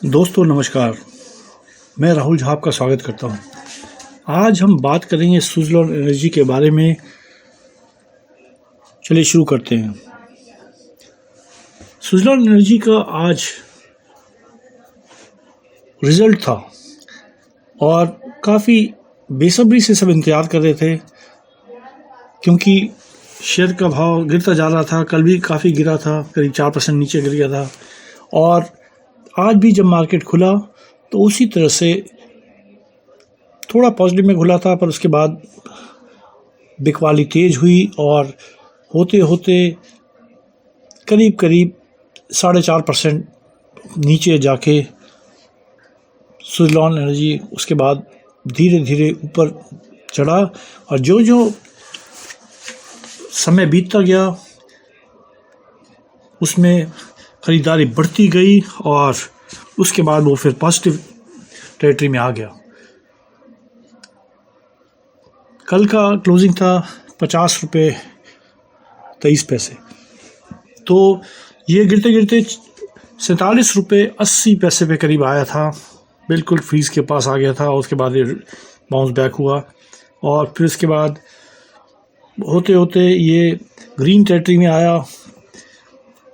दोस्तों नमस्कार, मैं राहुल झा आपका स्वागत करता हूं। आज हम बात करेंगे सुज़लॉन एनर्जी के बारे में। चलिए शुरू करते हैं। सुज़लॉन एनर्जी का आज रिज़ल्ट था और काफ़ी बेसब्री से सब इंतज़ार कर रहे थे, क्योंकि शेयर का भाव गिरता जा रहा था। कल भी काफ़ी गिरा था, करीब 4% नीचे गिर गया था और आज भी जब मार्केट खुला तो उसी तरह से थोड़ा पॉजिटिव में खुला था, पर उसके बाद बिकवाली तेज़ हुई और होते होते करीब 4.5% नीचे जाके सुज़लॉन एनर्जी उसके बाद धीरे धीरे ऊपर चढ़ा। और जो जो समय बीतता गया उसमें ख़रीदारी बढ़ती गई और उसके बाद वो फिर पॉजिटिव टेरिटरी में आ गया। कल का क्लोजिंग था 50 रुपये 23 पैसे, तो ये गिरते गिरते 47 रुपये 80 पैसे पे करीब आया था, बिल्कुल फ्रीज के पास आ गया था। उसके बाद ये बाउंस बैक हुआ और फिर उसके बाद होते होते ये ग्रीन टेरिटरी में आया,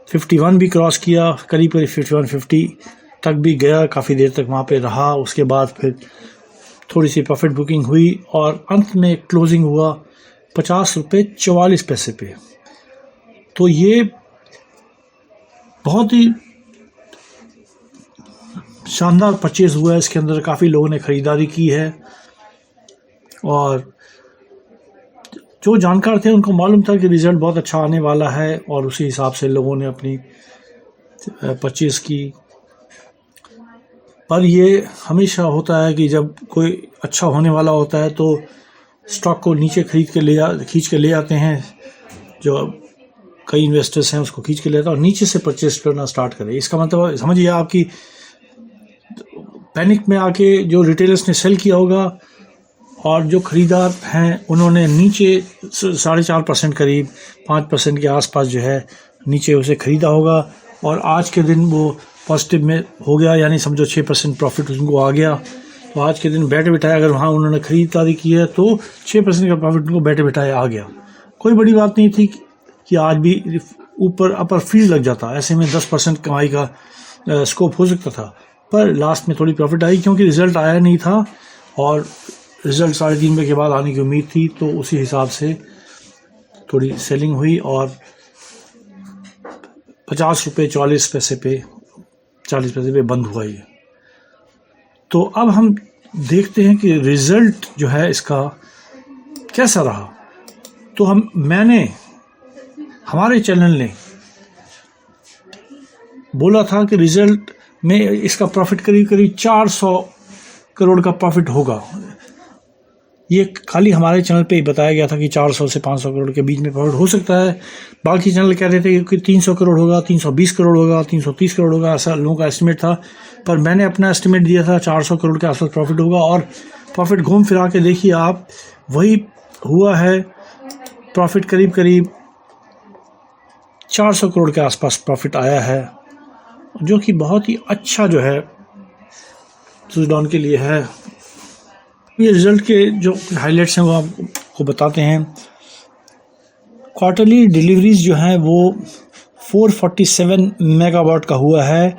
51 भी क्रॉस किया, करीब 51-50 तक भी गया, काफ़ी देर तक वहाँ पे रहा। उसके बाद फिर थोड़ी सी प्रॉफिट बुकिंग हुई और अंत में क्लोजिंग हुआ 50 रुपये 44 पैसे पे। तो ये बहुत ही शानदार परचेज़ हुआ है। इसके अंदर काफ़ी लोगों ने ख़रीदारी की है और जो जानकार थे उनको मालूम था कि रिज़ल्ट बहुत अच्छा आने वाला है और उसी हिसाब से लोगों ने अपनी परचेज़ की। पर ये हमेशा होता है कि जब कोई अच्छा होने वाला होता है तो स्टॉक को नीचे खींच के ले आते हैं। जो कई इन्वेस्टर्स हैं उसको खींच के ले आते हैं और नीचे से परचेज करना स्टार्ट करें। इसका मतलब समझिए आपकी पैनिक में आके जो रिटेलर्स ने सेल किया होगा और जो ख़रीदार हैं उन्होंने नीचे 4.5% करीब 5% के आसपास जो है नीचे उसे ख़रीदा होगा और आज के दिन वो पॉजिटिव में हो गया, यानी समझो 6% प्रॉफिट उनको आ गया। तो आज के दिन बैठे बिठाए अगर वहाँ उन्होंने ख़रीदारी की है तो 6% का प्रॉफिट उनको बैठे बिठाए आ गया। कोई बड़ी बात नहीं थी कि आज भी ऊपर अपर फ्रीज लग जाता, ऐसे में 10% कमाई का स्कोप हो सकता था, पर लास्ट में थोड़ी प्रॉफिट आई क्योंकि रिज़ल्ट आया नहीं था और रिज़ल्ट 3.5 बजे के बाद आने की उम्मीद थी। तो उसी हिसाब से थोड़ी सेलिंग हुई और 50 रुपये 40 पैसे पे 40 पैसे पे बंद हुआ ये। तो अब हम देखते हैं कि रिज़ल्ट जो है इसका कैसा रहा। तो हमारे चैनल ने बोला था कि रिज़ल्ट में इसका प्रॉफिट करीब 400 करोड़ का प्रॉफिट होगा। ये खाली हमारे चैनल पे ही बताया गया था कि 400 से 500 करोड़ के बीच में प्रॉफिट हो सकता है। बाकी चैनल कह रहे थे कि 300 करोड़ होगा, 320 करोड़ होगा, 330 करोड़ होगा, ऐसा लोगों का एस्टिमेट था। पर मैंने अपना एस्टिमेट दिया था 400 करोड़ के आसपास प्रॉफिट होगा और प्रॉफिट घूम फिरा के देखिए आप, वही हुआ है। प्रॉफिट करीब 400 करोड़ के आसपास प्रॉफिट आया है, जो कि बहुत ही अच्छा जो है सुज़लॉन के लिए है। ये रिज़ल्ट के जो हाइलाइट्स हैं वो आपको बताते हैं। क्वार्टरली डिलीवरीज जो हैं वो 447 मेगावाट का हुआ है।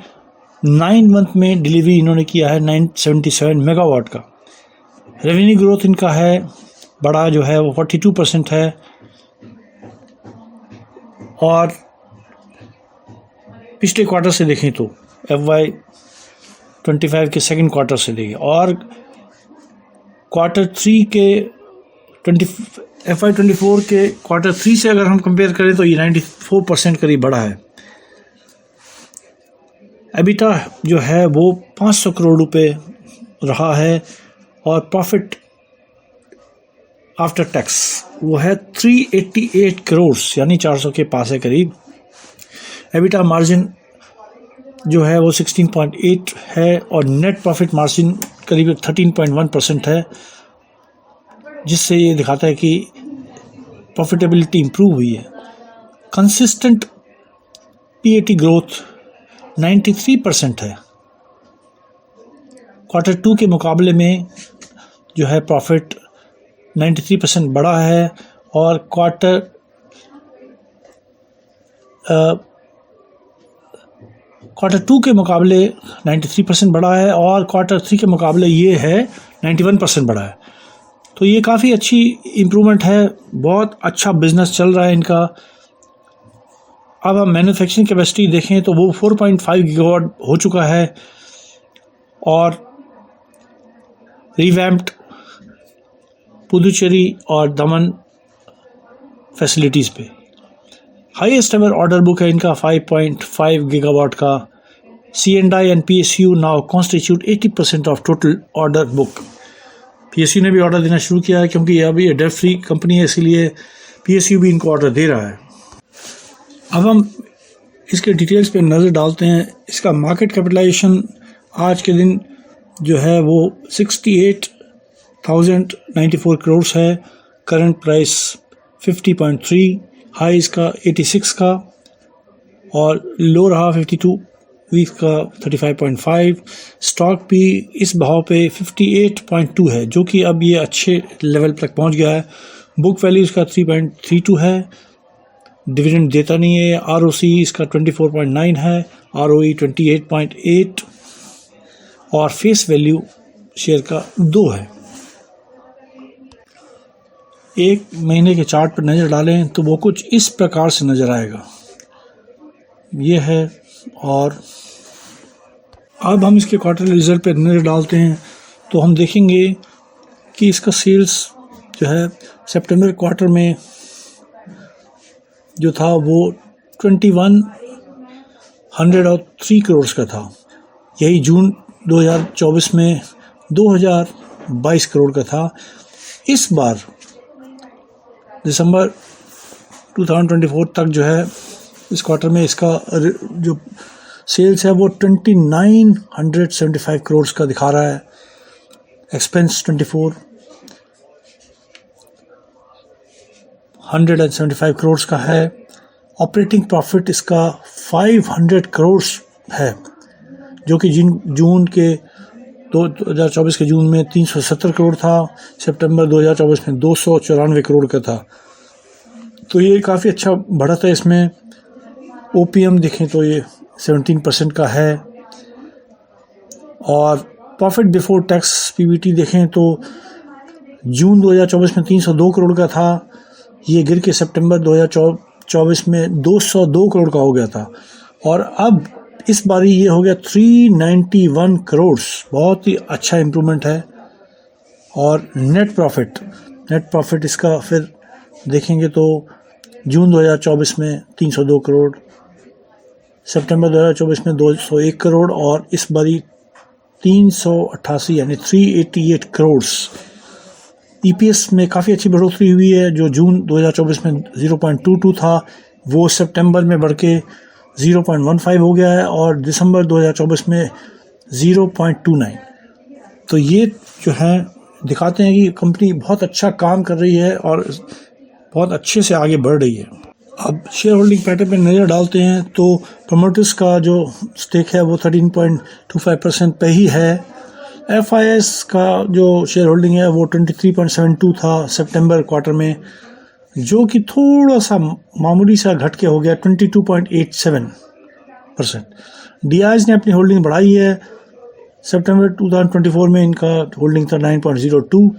9 मंथ में डिलीवरी इन्होंने किया है 977 मेगावाट का। रेवेन्यू ग्रोथ इनका है बड़ा जो है वो 42% है और पिछले क्वार्टर से देखें तो FY25 के सेकंड क्वार्टर से देखें और क्वार्टर 3 के FY24 के क्वार्टर 3 से अगर हम कंपेयर करें तो ये 94% करीब बढ़ा है। एबिटा जो है वो 500 करोड़ रुपए रहा है और प्रॉफिट आफ्टर टैक्स वो है 388 करोड़, यानी 400 के पास है करीब। एबिटा मार्जिन जो है वो 16.8 है और नेट प्रॉफिट मार्जिन करीब 13.1% है, जिससे ये दिखाता है कि प्रॉफिटेबिलिटी इम्प्रूव हुई है। कंसिस्टेंट पीएटी ग्रोथ 93% है Q2 के मुकाबले में जो है प्रॉफिट 93% बढ़ा है और Q2 के मुकाबले 93% बढ़ा है और Q3 के मुकाबले ये है 91% बढ़ा है। तो ये काफ़ी अच्छी इम्प्रूवमेंट है, बहुत अच्छा बिजनेस चल रहा है इनका। अब हम मैन्युफैक्चरिंग कैपेसिटी देखें तो वो 4.5 गीगावाट हो चुका है और रिवैम्प्ड पुदुचेरी और दमन फैसिलिटीज़ पे हाईएस्ट एवर ऑर्डर बुक है इनका 5.5 गीगावाट का। C&I and PSU now constitute 80% of total order book. PSU ने भी ऑर्डर देना शुरू किया है क्योंकि अभी ये डेट फ्री कंपनी है, इसीलिए PSU भी इनको ऑर्डर दे रहा है। अब हम इसके डिटेल्स पे नज़र डालते हैं। इसका मार्केट कैपिटलाइजेशन आज के दिन जो है वो 68,094 करोड़ है। करंट प्राइस 50.3, हाई इसका 86 का और लो रहा 52 वीक का 35.5। स्टॉक भी इस भाव पे 58.2 है, जो कि अब ये अच्छे लेवल तक पहुंच गया है। बुक वैल्यू इसका 3.32 है, डिविडेंड देता नहीं है। ROC इसका 24.9 है, ROE 28.8 और फेस वैल्यू शेयर का 2 है। एक महीने के चार्ट पर नज़र डालें तो वो कुछ इस प्रकार से नज़र आएगा, ये है। और अब हम इसके क्वार्टरली रिजल्ट पर नज़र डालते हैं तो हम देखेंगे कि इसका सेल्स जो है सितंबर क्वार्टर में जो था वो 2103 करोड़ का था। यही जून 2024 में 2022 करोड़ का था। इस बार दिसंबर 2024 तक जो है इस क्वार्टर में इसका जो सेल्स है वो 2975 करोड़ का दिखा रहा है। एक्सपेंस 2475 करोड़ का है। ऑपरेटिंग प्रॉफिट इसका 500 करोड़ है, जो कि जून के 2024 के जून में 370 करोड़ था, सितंबर 2024 में 294 करोड़ का था। तो ये काफ़ी अच्छा बढ़त है इसमें। OPM देखें तो ये 17% का है और प्रॉफिट बिफोर टैक्स PBT देखें तो जून 2024 में 302 करोड़ का था, ये गिर के सितंबर 2024 में 202 करोड़ का हो गया था और अब इस बारी ये हो गया 391 करोड़। बहुत ही अच्छा इम्प्रूवमेंट है। और नेट प्रॉफिट इसका फिर देखेंगे तो जून 2024 में 302 करोड़, सितंबर 2024 में 201 करोड़ और इस बारी 388 यानी 388 करोड़। EPS में काफ़ी अच्छी बढ़ोतरी हुई है। जो जून 2024 में 0.22 था वो सितंबर में बढ़ के 0.15 हो गया है और दिसंबर 2024 में 0.29। तो ये जो है दिखाते हैं कि कंपनी बहुत अच्छा काम कर रही है और बहुत अच्छे से आगे बढ़ रही है। अब शेयर होल्डिंग पैटर्न पे नज़र डालते हैं तो प्रमोटर्स का जो स्टेक है वो 13.25% पे ही है। FIS का जो शेयर होल्डिंग है वो 23.72 था सितंबर क्वार्टर में, जो कि थोड़ा सा मामूली सा घट के हो गया 22.87%। DIs ने अपनी होल्डिंग बढ़ाई है। सितंबर 2024 में इनका होल्डिंग था 9.02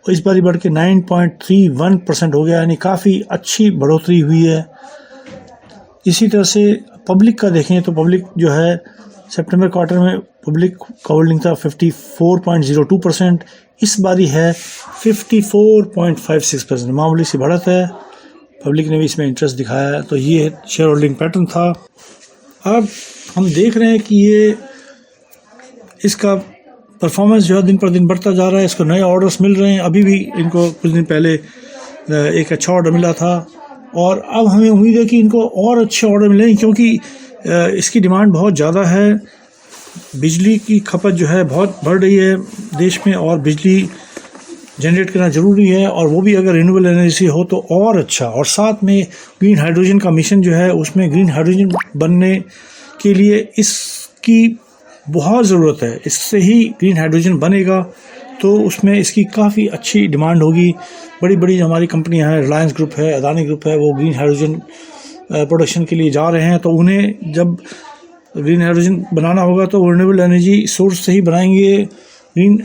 और इस बार बढ़ के 9.31% हो गया, यानी काफ़ी अच्छी बढ़ोतरी हुई है। इसी तरह से पब्लिक का देखें तो पब्लिक जो है सितंबर क्वार्टर में पब्लिक का होल्डिंग था 54.02%, इस बारी है 54.56%। मामूली सी बढ़त है, पब्लिक ने भी इसमें इंटरेस्ट दिखाया है। तो ये शेयर होल्डिंग पैटर्न था। अब हम देख रहे हैं कि ये इसका परफॉर्मेंस जो है दिन पर दिन बढ़ता जा रहा है। इसको नए ऑर्डर्स मिल रहे हैं। अभी भी इनको कुछ दिन पहले एक अच्छा ऑर्डर मिला था और अब हमें उम्मीद है कि इनको और अच्छे ऑर्डर मिलेंगे, क्योंकि इसकी डिमांड बहुत ज़्यादा है। बिजली की खपत जो है बहुत बढ़ रही है देश में और बिजली जनरेट करना ज़रूरी है, और वो भी अगर रिन्यूएबल एनर्जी हो तो और अच्छा। और साथ में ग्रीन हाइड्रोजन का मिशन जो है उसमें ग्रीन हाइड्रोजन बनने के लिए इसकी बहुत ज़रूरत है, इससे ही ग्रीन हाइड्रोजन बनेगा, तो उसमें इसकी काफ़ी अच्छी डिमांड होगी। बड़ी बड़ी हमारी कंपनियां हैं, रिलायंस ग्रुप है, अदानी ग्रुप है, वो ग्रीन हाइड्रोजन प्रोडक्शन के लिए जा रहे हैं। तो उन्हें जब ग्रीन हाइड्रोजन बनाना होगा तो रिन्यूएबल एनर्जी सोर्स से ही बनाएंगे, ग्रीन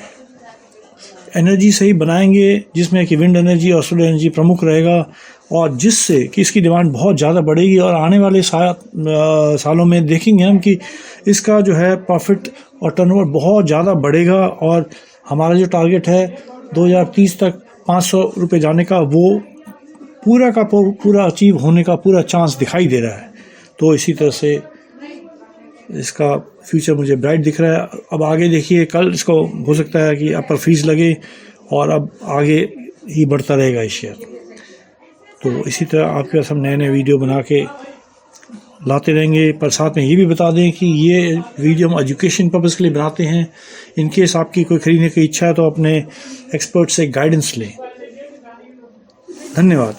एनर्जी से ही बनाएंगे, जिसमें कि विंड एनर्जी और सोलर एनर्जी प्रमुख रहेगा, और जिससे कि इसकी डिमांड बहुत ज़्यादा बढ़ेगी। और आने वाले सालों में देखेंगे हम कि इसका जो है प्रॉफिट और टर्नओवर बहुत ज़्यादा बढ़ेगा, और हमारा जो टारगेट है 2030 तक 500 रुपये जाने का, वो पूरा का पूरा अचीव होने का पूरा चांस दिखाई दे रहा है। तो इसी तरह से इसका फ्यूचर मुझे ब्राइट दिख रहा है। अब आगे देखिए, कल इसको हो सकता है कि अपर फ्रीज लगे और अब आगे ही बढ़ता रहेगा ये शेयर। तो इसी तरह आपके पास हम नए नए वीडियो बना के लाते रहेंगे। पर साथ में ये भी बता दें कि ये वीडियो हम एजुकेशन पर्पज़ के लिए बनाते हैं। इन केस आपकी कोई खरीदने की इच्छा है तो अपने एक्सपर्ट से गाइडेंस लें। धन्यवाद।